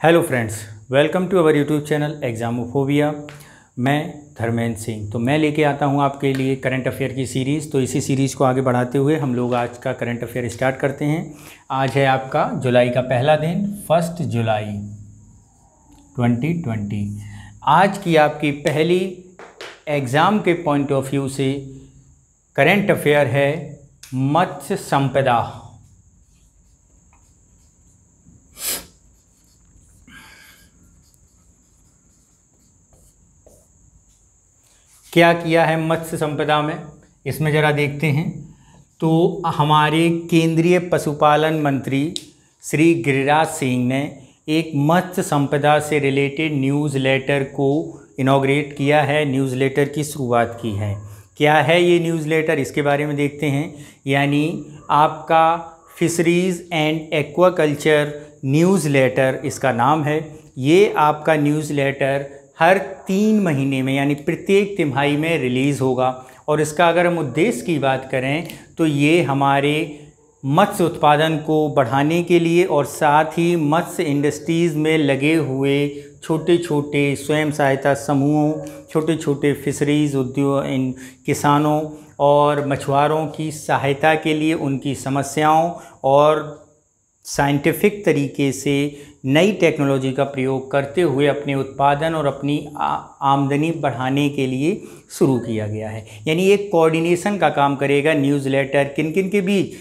Hello friends, welcome to our YouTube channel Examophobia. मैं धर्मेंद्र सिंह। तो मैं लेके आता हूं आपके लिए करंट अफेयर की सीरीज़। तो इसी सीरीज़ को आगे बढ़ाते हुए हम लोग आज का करंट अफेयर स्टार्ट करते हैं। आज है आपका जुलाई का पहला दिन, 1 जुलाई 2020। आज की आपकी पहली एग्ज़ाम के पॉइंट ऑफ व्यू से करंट अफेयर है मत्स्य संपदा। क्या किया है मत्स्य संपदा में, इसमें ज़रा देखते हैं। तो हमारे केंद्रीय पशुपालन मंत्री श्री गिरिराज सिंह ने एक मत्स्य संपदा से रिलेटेड न्यूज़लेटर को इनॉग्रेट किया है, न्यूज़लेटर की शुरुआत की है। क्या है ये न्यूज़लेटर, इसके बारे में देखते हैं। यानी आपका फिशरीज़ एंड एक्वाकल्चर न्यूज़लेटर इसका नाम है। ये आपका न्यूज़लेटर हर 3 महीने में यानी प्रत्येक तिमाही में रिलीज़ होगा। और इसका अगर हम उद्देश्य की बात करें तो ये हमारे मत्स्य उत्पादन को बढ़ाने के लिए और साथ ही मत्स्य इंडस्ट्रीज़ में लगे हुए छोटे छोटे स्वयं सहायता समूहों, छोटे छोटे फिशरीज़ उद्योग किसानों और मछुआरों की सहायता के लिए, उनकी समस्याओं और साइंटिफिक तरीके से नई टेक्नोलॉजी का प्रयोग करते हुए अपने उत्पादन और अपनी आमदनी बढ़ाने के लिए शुरू किया गया है। यानी एक कोऑर्डिनेशन का काम करेगा न्यूज़लेटर किन किन के बीच,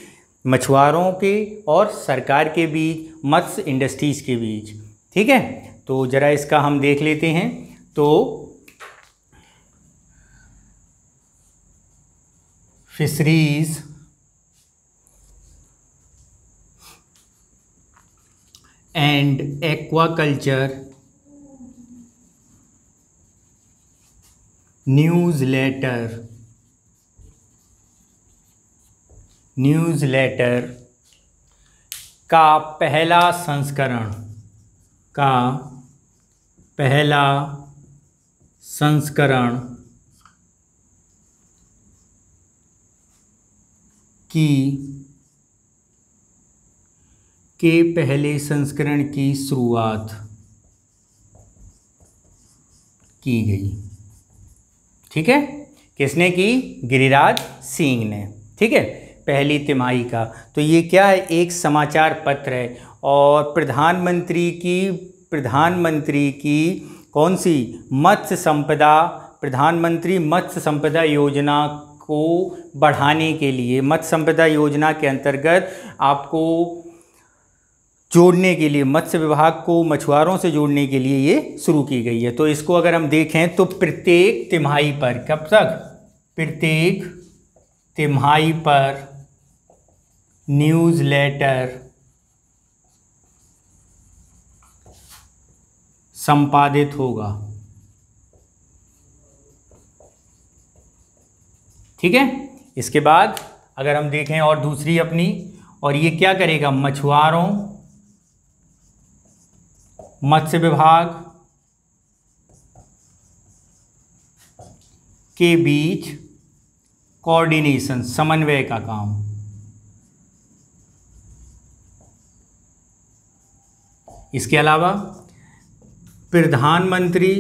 मछुआरों के और सरकार के बीच, मत्स्य इंडस्ट्रीज़ के बीच। ठीक है, तो ज़रा इसका हम देख लेते हैं। तो फिशरीज़ एंड एक्वाकल्चर न्यूज़लेटर का पहला संस्करण के पहले संस्करण की शुरुआत की गई। ठीक है, किसने की? गिरिराज सिंह ने। ठीक है, पहली तिमाही का। तो ये क्या है? एक समाचार पत्र है और प्रधानमंत्री की कौन सी प्रधानमंत्री मत्स्य संपदा योजना को बढ़ाने के लिए, मत्स्य संपदा योजना के अंतर्गत आपको जोड़ने के लिए, मत्स्य विभाग को मछुआरों से जोड़ने के लिए ये शुरू की गई है। तो इसको अगर हम देखें तो प्रत्येक तिमाही पर, कब तक? प्रत्येक तिमाही पर न्यूज़लेटर संपादित होगा। ठीक है, इसके बाद अगर हम देखें और दूसरी अपनी, और ये क्या करेगा? मछुआरों, मत्स्य विभाग के बीच कोऑर्डिनेशन, समन्वय का काम। इसके अलावा प्रधानमंत्री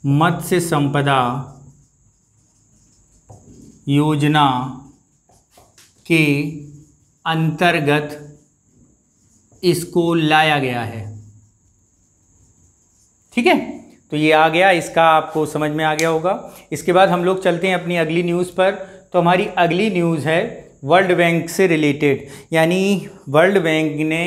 मत्स्य संपदा योजना के अंतर्गत इसको लाया गया है। ठीक है, तो ये आ गया, इसका आपको समझ में आ गया होगा। इसके बाद हम लोग चलते हैं अपनी अगली न्यूज़ पर। तो हमारी अगली न्यूज़ है वर्ल्ड बैंक से रिलेटेड। यानी वर्ल्ड बैंक ने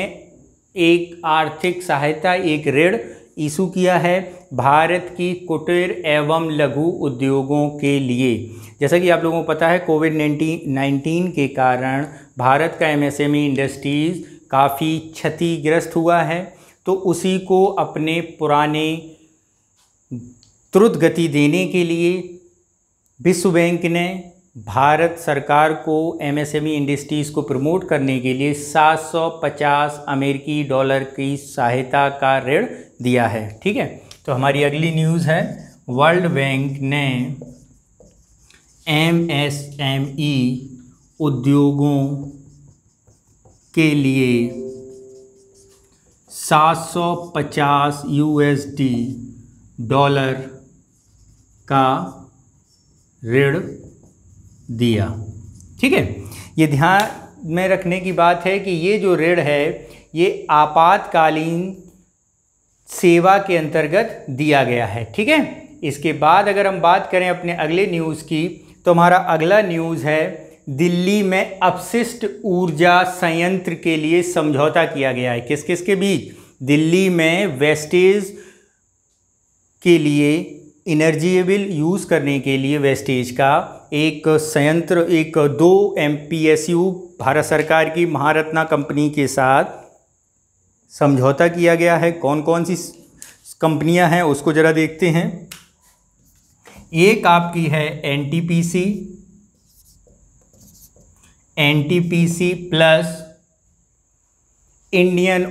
एक आर्थिक सहायता, एक ऋण इशू किया है भारत की कुटीर एवं लघु उद्योगों के लिए। जैसा कि आप लोगों को पता है, कोविड-19 के कारण भारत का एमएसएमई इंडस्ट्रीज़ काफ़ी क्षतिग्रस्त हुआ है। तो उसी को अपने पुराने त्वरित गति देने के लिए विश्व बैंक ने भारत सरकार को एमएसएमई इंडस्ट्रीज़ को प्रमोट करने के लिए 750 अमेरिकी डॉलर की सहायता का ऋण दिया है। ठीक है, तो हमारी अगली न्यूज़ है वर्ल्ड बैंक ने एमएसएमई उद्योगों के लिए 750 USD डॉलर का ऋण दिया। ठीक है, ये ध्यान में रखने की बात है कि ये जो ऋण है ये आपातकालीन सेवा के अंतर्गत दिया गया है। ठीक है, इसके बाद अगर हम बात करें अपने अगले न्यूज़ की, तो हमारा अगला न्यूज़ है दिल्ली में अपशिष्ट ऊर्जा संयंत्र के लिए समझौता किया गया है। किस किस के बीच? दिल्ली में वेस्टेज के लिए, इनर्जिएबल यूज़ करने के लिए वेस्टेज का एक संयंत्र, एक 2 MPSU भारत सरकार की महारत्ना कंपनी के साथ समझौता किया गया है। कौन कौन सी कंपनियां हैं उसको ज़रा देखते हैं। एक आपकी है NTPC plus Indian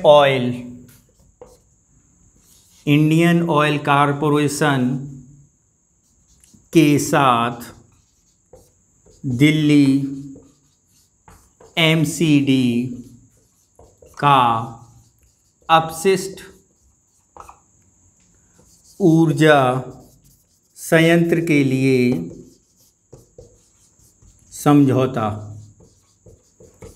oil corporation के साथ दिल्ली MCD का अपशिष्ट ऊर्जा संयंत्र के लिए समझौता।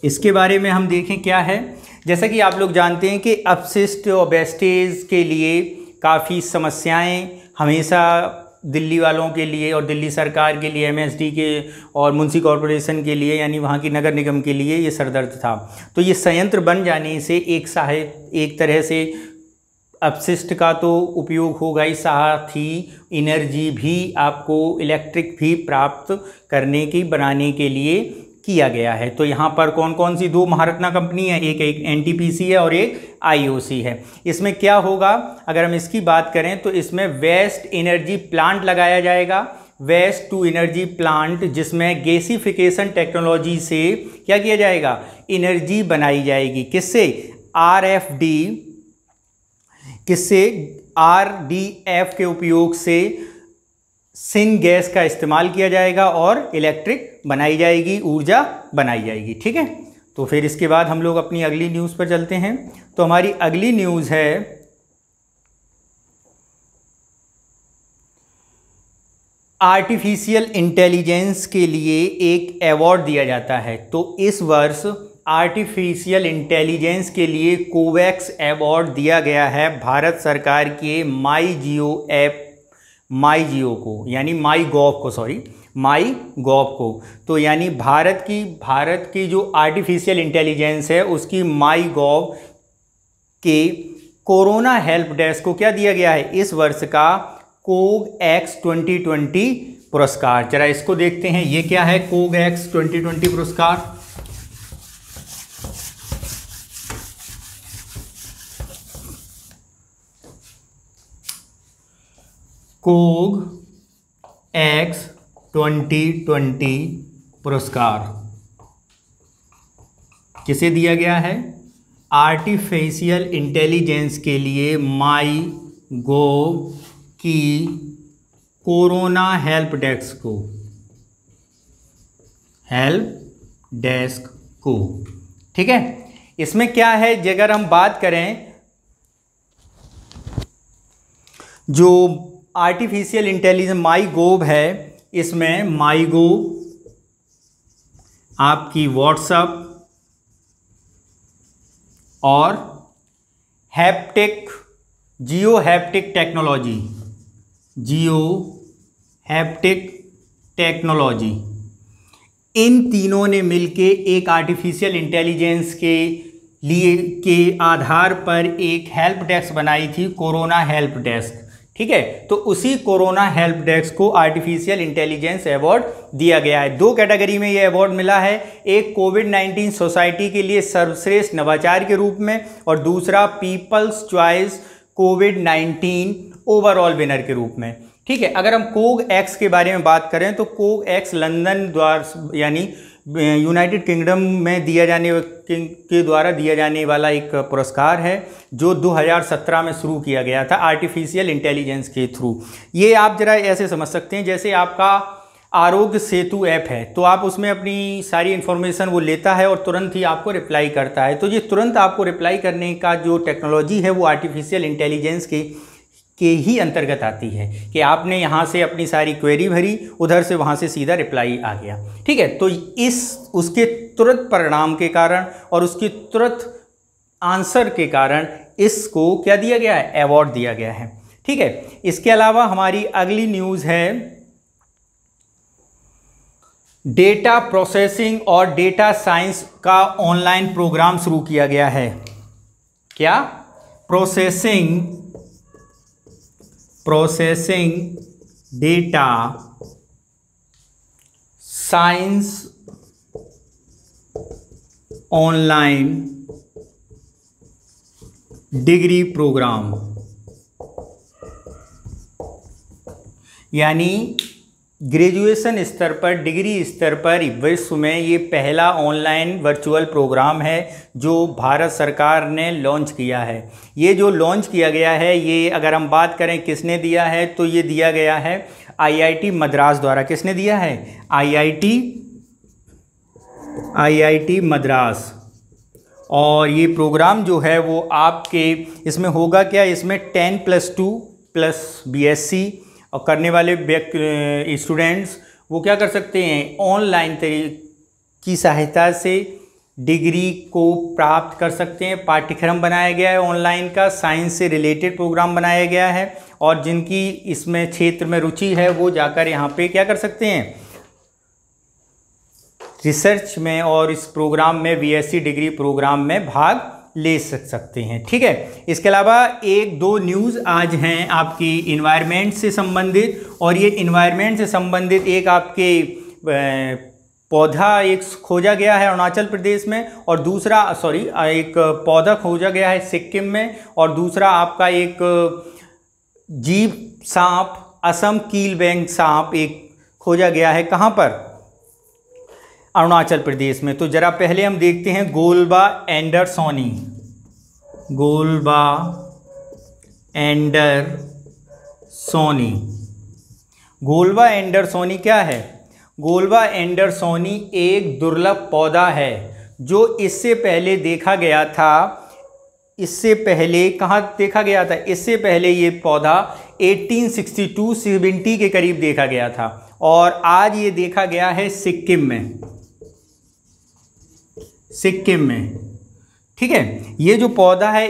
इसके बारे में हम देखें क्या है। जैसा कि आप लोग जानते हैं कि अपशिष्ट और वेस्टेज के लिए काफ़ी समस्याएं हमेशा दिल्ली वालों के लिए और दिल्ली सरकार के लिए, MSD के और मुंशी कॉरपोरेशन के लिए, यानी वहाँ की नगर निगम के लिए ये सरदर्द था। तो ये संयंत्र बन जाने से एक तरह से अपशिष्ट का तो उपयोग होगा ही, साथ ही एनर्जी भी आपको, इलेक्ट्रिक भी प्राप्त करने की, बनाने के लिए किया गया है। तो यहाँ पर कौन कौन सी 2 महारत्ना कंपनी है, एक NTPC है और एक IOC है। इसमें क्या होगा, अगर हम इसकी बात करें तो इसमें वेस्ट एनर्जी प्लांट लगाया जाएगा, वेस्ट टू एनर्जी प्लांट, जिसमें गैसिफिकेशन टेक्नोलॉजी से क्या किया जाएगा, एनर्जी बनाई जाएगी। किससे? RDF के उपयोग से सिन गैस का इस्तेमाल किया जाएगा और इलेक्ट्रिक बनाई जाएगी, ऊर्जा बनाई जाएगी। ठीक है, तो फिर इसके बाद हम लोग अपनी अगली न्यूज़ पर चलते हैं। तो हमारी अगली न्यूज़ है आर्टिफिशियल इंटेलिजेंस के लिए एक अवार्ड दिया जाता है। तो इस वर्ष आर्टिफिशियल इंटेलिजेंस के लिए कोवैक्स अवार्ड दिया गया है भारत सरकार के माई गॉव को। तो यानी भारत की जो आर्टिफिशियल इंटेलिजेंस है उसकी माई गॉव के कोरोना हेल्प डेस्क को क्या दिया गया है, इस वर्ष का कोगएक्स 2020 पुरस्कार। जरा इसको देखते हैं, ये क्या है कोगएक्स 2020 पुरस्कार। कोगएक्स 2020 पुरस्कार किसे दिया गया है? आर्टिफिशियल इंटेलिजेंस के लिए माई गोव की कोरोना हेल्प डेस्क को। ठीक है, इसमें क्या है, अगर हम बात करें जो आर्टिफिशियल इंटेलिजेंस माई गोव है, इसमें माई गोव आपकी व्हाट्सएप और जियो हैप्टिक टेक्नोलॉजी, इन तीनों ने मिलके एक आर्टिफिशियल इंटेलिजेंस के आधार पर एक हेल्प डेस्क बनाई थी, कोरोना हेल्प डेस्क। ठीक है, तो उसी कोरोना हेल्प डेस्क को आर्टिफिशियल इंटेलिजेंस अवार्ड दिया गया है। 2 कैटेगरी में यह अवार्ड मिला है, एक कोविड-19 सोसाइटी के लिए सर्वश्रेष्ठ नवाचार के रूप में और दूसरा पीपल्स चॉइस कोविड-19 ओवरऑल विनर के रूप में। ठीक है, अगर हम कोगएक्स के बारे में बात करें तो कोगएक्स लंदन द्वारा यानी यूनाइटेड किंगडम में द्वारा दिया जाने वाला एक पुरस्कार है जो 2017 में शुरू किया गया था आर्टिफिशियल इंटेलिजेंस के थ्रू। ये आप जरा ऐसे समझ सकते हैं जैसे आपका आरोग्य सेतु ऐप है, तो आप उसमें अपनी सारी इन्फॉर्मेशन वो लेता है और तुरंत ही आपको रिप्लाई करता है। तो ये तुरंत आपको रिप्लाई करने का जो टेक्नोलॉजी है वो आर्टिफिशियल इंटेलिजेंस के ही अंतर्गत आती है कि आपने यहाँ से अपनी सारी क्वेरी भरी, उधर से वहाँ से सीधा रिप्लाई आ गया। ठीक है, तो उसके तुरंत परिणाम के कारण और उसके तुरंत आंसर के कारण इसको क्या दिया गया है, अवार्ड दिया गया है। ठीक है, इसके अलावा हमारी अगली न्यूज़ है डेटा प्रोसेसिंग और डेटा साइंस का ऑनलाइन प्रोग्राम शुरू किया गया है। क्या? Processing data science online degree programme, यानी ग्रेजुएशन स्तर पर, डिग्री स्तर पर विश्व में ये पहला ऑनलाइन वर्चुअल प्रोग्राम है जो भारत सरकार ने लॉन्च किया है। ये जो लॉन्च किया गया है, ये अगर हम बात करें किसने दिया है, तो ये दिया गया है आईआईटी मद्रास द्वारा। किसने दिया है? आईआईटी मद्रास। और ये प्रोग्राम जो है वो आपके इसमें होगा क्या, इसमें 10+2 प्लस BSc और करने वाले स्टूडेंट्स वो क्या कर सकते हैं, ऑनलाइन की सहायता से डिग्री को प्राप्त कर सकते हैं। पाठ्यक्रम बनाया गया है ऑनलाइन का, साइंस से रिलेटेड प्रोग्राम बनाया गया है, और जिनकी इसमें क्षेत्र में रुचि है वो जाकर यहाँ पे क्या कर सकते हैं, रिसर्च में और इस प्रोग्राम में BSc डिग्री प्रोग्राम में भाग ले सकते हैं। ठीक है, इसके अलावा 1-2 न्यूज़ आज हैं आपकी इन्वायरमेंट से संबंधित, और ये इन्वायरमेंट से संबंधित एक आपके पौधा एक खोजा गया है अरुणाचल प्रदेश में, और दूसरा एक पौधा खोजा गया है सिक्किम में, और दूसरा आपका एक जीव सांप, असम कीलबैंग सांप एक खोजा गया है। कहाँ पर? अरुणाचल प्रदेश में। तो जरा पहले हम देखते हैं गोलबा एंडरसोनी। गोलबा एंडरसोनी क्या है? गोलबा एंडरसोनी एक दुर्लभ पौधा है जो इससे पहले देखा गया था। इससे पहले कहाँ देखा गया था? इससे पहले ये पौधा 1862-70 के करीब देखा गया था, और आज ये देखा गया है सिक्किम में। ठीक है, ये जो पौधा है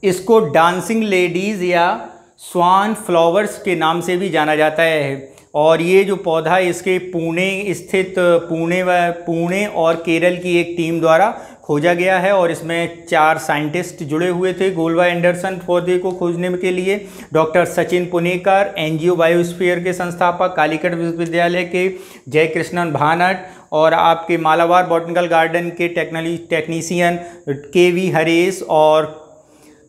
इसको डांसिंग लेडीज या स्वान फ्लावर्स के नाम से भी जाना जाता है। और ये जो पौधा इसके पुणे और केरल की एक टीम द्वारा खोजा गया है, और इसमें 4 साइंटिस्ट जुड़े हुए थे गोलबा एंडरसन पौधे को खोजने के लिए। Doctor Sachin Punekar, NGO biosphere के संस्थापक, कालीकट विश्वविद्यालय के जयकृष्णन भानट, और आपके मालाबार बॉटनिकल गार्डन के टेक्नीशियन KV हरेश और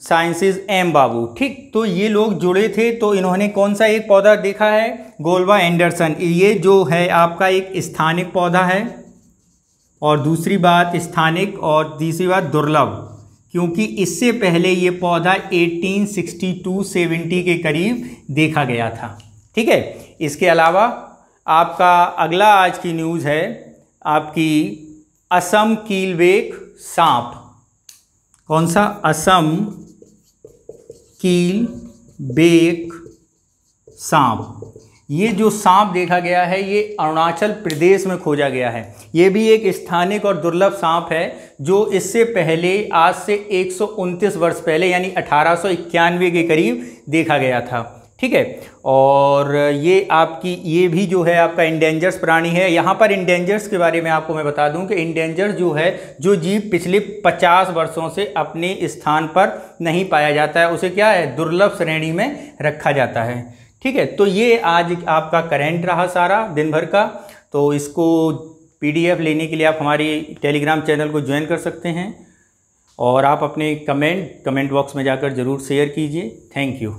साइंसेज M बाबू। ठीक, तो ये लोग जुड़े थे। तो इन्होंने कौन सा एक पौधा देखा है? गोलबा एंडरसन। ये जो है आपका एक स्थानिक पौधा है, और दूसरी बात स्थानिक, और तीसरी बात दुर्लभ, क्योंकि इससे पहले ये पौधा 1862-70 के करीब देखा गया था। ठीक है, इसके अलावा आपका अगला आज की न्यूज़ है आपकी असम कीलबेक सांप। कौन सा? असम कीलबेक सांप। ये जो सांप देखा गया है ये अरुणाचल प्रदेश में खोजा गया है। ये भी एक स्थानिक और दुर्लभ सांप है जो इससे पहले आज से 129 वर्ष पहले यानी 1891 के करीब देखा गया था। ठीक है, और ये भी जो है आपका इंडेंजर्स प्राणी है। यहाँ पर इंडेंजर्स के बारे में आपको मैं बता दूं कि इंडेंजर्स जो है जो जीव पिछले 50 वर्षों से अपने स्थान पर नहीं पाया जाता है, उसे क्या है, दुर्लभ श्रेणी में रखा जाता है। ठीक है, तो ये आज आपका करंट रहा सारा दिन भर का। तो इसको PDF लेने के लिए आप हमारी टेलीग्राम चैनल को ज्वाइन कर सकते हैं, और आप अपने कमेंट बॉक्स में जाकर ज़रूर शेयर कीजिए। Thank you.